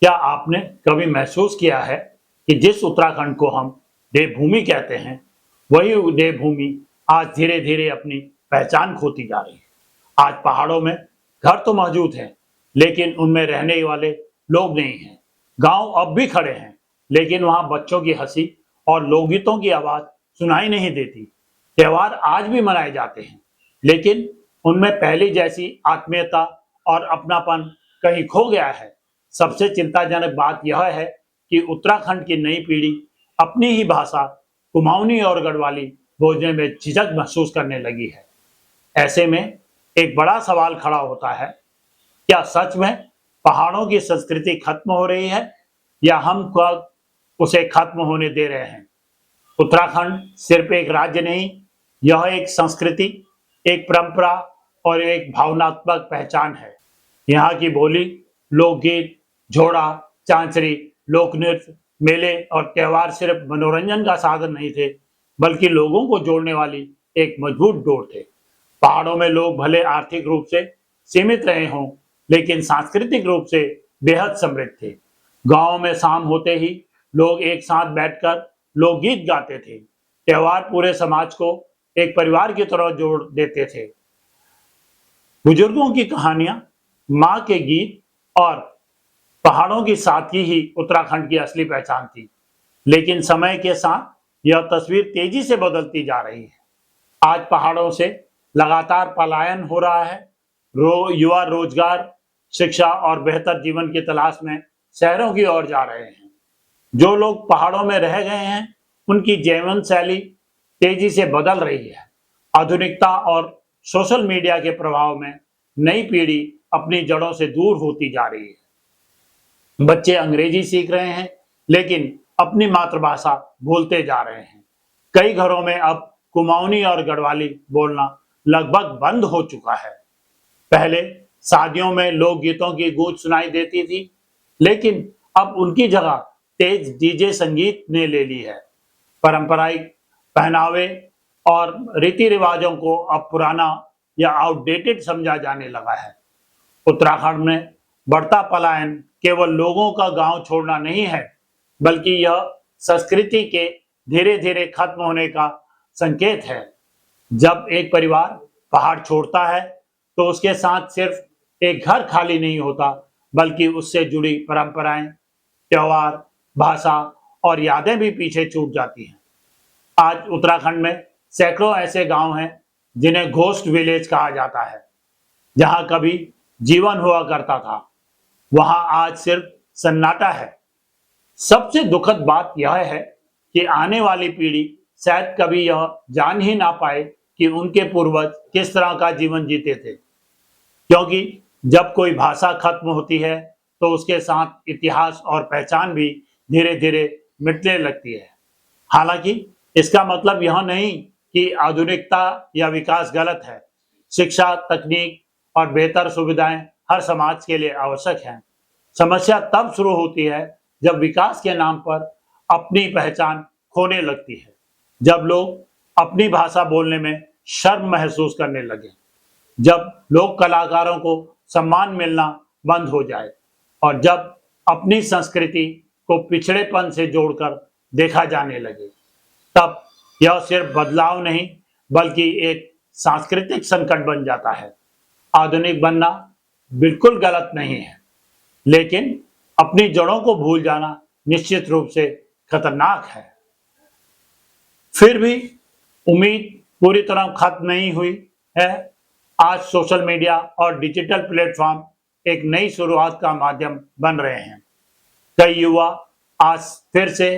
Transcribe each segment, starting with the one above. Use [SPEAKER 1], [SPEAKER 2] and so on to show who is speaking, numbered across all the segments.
[SPEAKER 1] क्या आपने कभी महसूस किया है कि जिस उत्तराखंड को हम देवभूमि कहते हैं, वही देवभूमि आज धीरे धीरे अपनी पहचान खोती जा रही है। आज पहाड़ों में घर तो मौजूद हैं, लेकिन उनमें रहने वाले लोग नहीं हैं। गांव अब भी खड़े हैं, लेकिन वहां बच्चों की हंसी और लोकगीतों की आवाज सुनाई नहीं देती। त्योहार आज भी मनाए जाते हैं, लेकिन उनमें पहली जैसी आत्मीयता और अपनापन कहीं खो गया है। सबसे चिंताजनक बात यह है कि उत्तराखंड की नई पीढ़ी अपनी ही भाषा कुमाऊनी और गढ़वाली बोलने में झिझक महसूस करने लगी है। ऐसे में एक बड़ा सवाल खड़ा होता है, क्या सच में पहाड़ों की संस्कृति खत्म हो रही है या हम कब उसे खत्म होने दे रहे हैं? उत्तराखंड सिर्फ एक राज्य नहीं, यह एक संस्कृति, एक परंपरा और एक भावनात्मक पहचान है। यहाँ की बोली, लोकगीत, झोड़ा, चांचरी, लोक नृत्य, मेले और त्योहार सिर्फ मनोरंजन का साधन नहीं थे, बल्कि लोगों को जोड़ने वाली एक मजबूत डोर थे। पहाड़ों में लोग भले आर्थिक रूप से सीमित रहे हों, लेकिन सांस्कृतिक रूप से बेहद समृद्ध थे। गांव में शाम होते ही लोग एक साथ बैठकर लोकगीत गाते थे। त्योहार पूरे समाज को एक परिवार की तरह जोड़ देते थे। बुजुर्गों की कहानियां, माँ के गीत और पहाड़ों की सादगी ही उत्तराखंड की असली पहचान थी। लेकिन समय के साथ यह तस्वीर तेजी से बदलती जा रही है। आज पहाड़ों से लगातार पलायन हो रहा है। युवा रोजगार, शिक्षा और बेहतर जीवन की तलाश में शहरों की ओर जा रहे हैं। जो लोग पहाड़ों में रह गए हैं, उनकी जीवन शैली तेजी से बदल रही है। आधुनिकता और सोशल मीडिया के प्रभाव में नई पीढ़ी अपनी जड़ों से दूर होती जा रही है। बच्चे अंग्रेजी सीख रहे हैं, लेकिन अपनी मातृभाषा भूलते जा रहे हैं। कई घरों में अब कुमाऊनी और गढ़वाली बोलना लगभग बंद हो चुका है। पहले शादियों में लोकगीतों की गूंज सुनाई देती थी, लेकिन अब उनकी जगह तेज डीजे संगीत ने ले ली है। पारंपरिक पहनावे और रीति रिवाजों को अब पुराना या आउटडेटेड समझा जाने लगा है। उत्तराखंड में बढ़ता पलायन केवल लोगों का गांव छोड़ना नहीं है, बल्कि यह संस्कृति के धीरे धीरे खत्म होने का संकेत है। जब एक परिवार पहाड़ छोड़ता है, तो उसके साथ सिर्फ एक घर खाली नहीं होता, बल्कि उससे जुड़ी परंपराएं, त्योहार, भाषा और यादें भी पीछे छूट जाती हैं। आज उत्तराखंड में सैकड़ों ऐसे गांव हैं जिन्हें घोस्ट विलेज कहा जाता है। जहां कभी जीवन हुआ करता था, वहां आज सिर्फ सन्नाटा है। सबसे दुखद बात यह है कि आने वाली पीढ़ी शायद कभी यह जान ही ना पाए कि उनके पूर्वज किस तरह का जीवन जीते थे, क्योंकि जब कोई भाषा खत्म होती है, तो उसके साथ इतिहास और पहचान भी धीरे धीरे मिटने लगती है। हालांकि इसका मतलब यह नहीं कि आधुनिकता या विकास गलत है। शिक्षा, तकनीक और बेहतर सुविधाएं हर समाज के लिए आवश्यक हैं। समस्या तब शुरू होती है जब विकास के नाम पर अपनी पहचान खोने लगती है, जब लोग अपनी भाषा बोलने में शर्म महसूस करने लगे, जब लोक कलाकारों को सम्मान मिलना बंद हो जाए और जब अपनी संस्कृति को पिछड़ेपन से जोड़कर देखा जाने लगे। तब यह सिर्फ बदलाव नहीं, बल्कि एक सांस्कृतिक संकट बन जाता है। आधुनिक बनना बिल्कुल गलत नहीं है, लेकिन अपनी जड़ों को भूल जाना निश्चित रूप से खतरनाक है। फिर भी उम्मीद पूरी तरह खत्म नहीं हुई है। आज सोशल मीडिया और डिजिटल प्लेटफॉर्म एक नई शुरुआत का माध्यम बन रहे हैं। कई युवा आज फिर से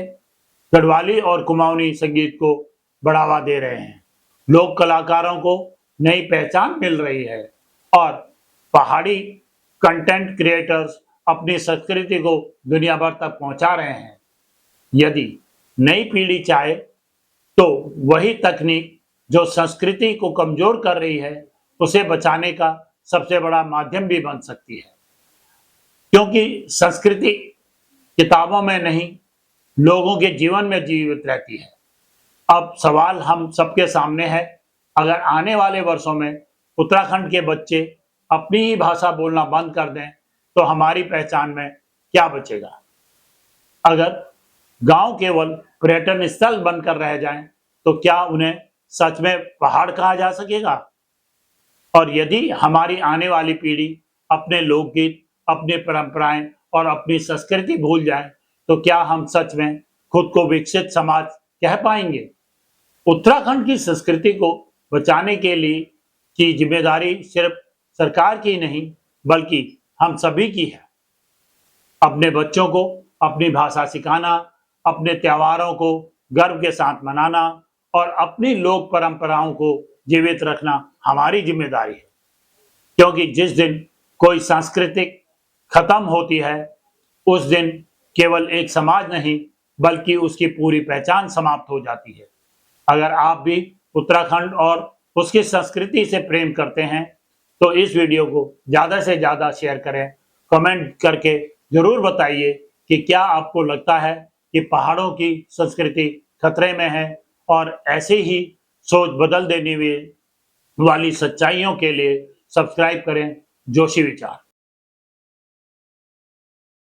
[SPEAKER 1] गढ़वाली और कुमाऊनी संगीत को बढ़ावा दे रहे हैं। लोक कलाकारों को नई पहचान मिल रही है और पहाड़ी कंटेंट क्रिएटर्स अपनी संस्कृति को दुनिया भर तक पहुंचा रहे हैं। यदि नई पीढ़ी चाहे, तो वही तकनीक जो संस्कृति को कमजोर कर रही है, उसे बचाने का सबसे बड़ा माध्यम भी बन सकती है। क्योंकि संस्कृति किताबों में नहीं, लोगों के जीवन में जीवित रहती है। अब सवाल हम सबके सामने है, अगर आने वाले वर्षों में उत्तराखंड के बच्चे अपनी ही भाषा बोलना बंद कर दें, तो हमारी पहचान में क्या बचेगा? अगर गांव केवल पर्यटन स्थल बनकर रह जाएं, तो क्या उन्हें सच में पहाड़ कहा जा सकेगा? और यदि हमारी आने वाली पीढ़ी अपने लोकगीत, अपनी परंपराएं और अपनी संस्कृति भूल जाए, तो क्या हम सच में खुद को विकसित समाज कह पाएंगे? उत्तराखंड की संस्कृति को बचाने के लिए की जिम्मेदारी सिर्फ सरकार की नहीं, बल्कि हम सभी की है। अपने बच्चों को अपनी भाषा सिखाना, अपने त्योहारों को गर्व के साथ मनाना और अपनी लोक परंपराओं को जीवित रखना हमारी जिम्मेदारी है। क्योंकि जिस दिन कोई संस्कृति खत्म होती है, उस दिन केवल एक समाज नहीं, बल्कि उसकी पूरी पहचान समाप्त हो जाती है। अगर आप भी उत्तराखंड और उसकी संस्कृति से प्रेम करते हैं, तो इस वीडियो को ज़्यादा से ज़्यादा शेयर करें। कमेंट करके ज़रूर बताइए कि क्या आपको लगता है कि पहाड़ों की संस्कृति खतरे में है, और ऐसे ही सोच बदल देने वाली सच्चाइयों के लिए सब्सक्राइब करें जोशी विचार।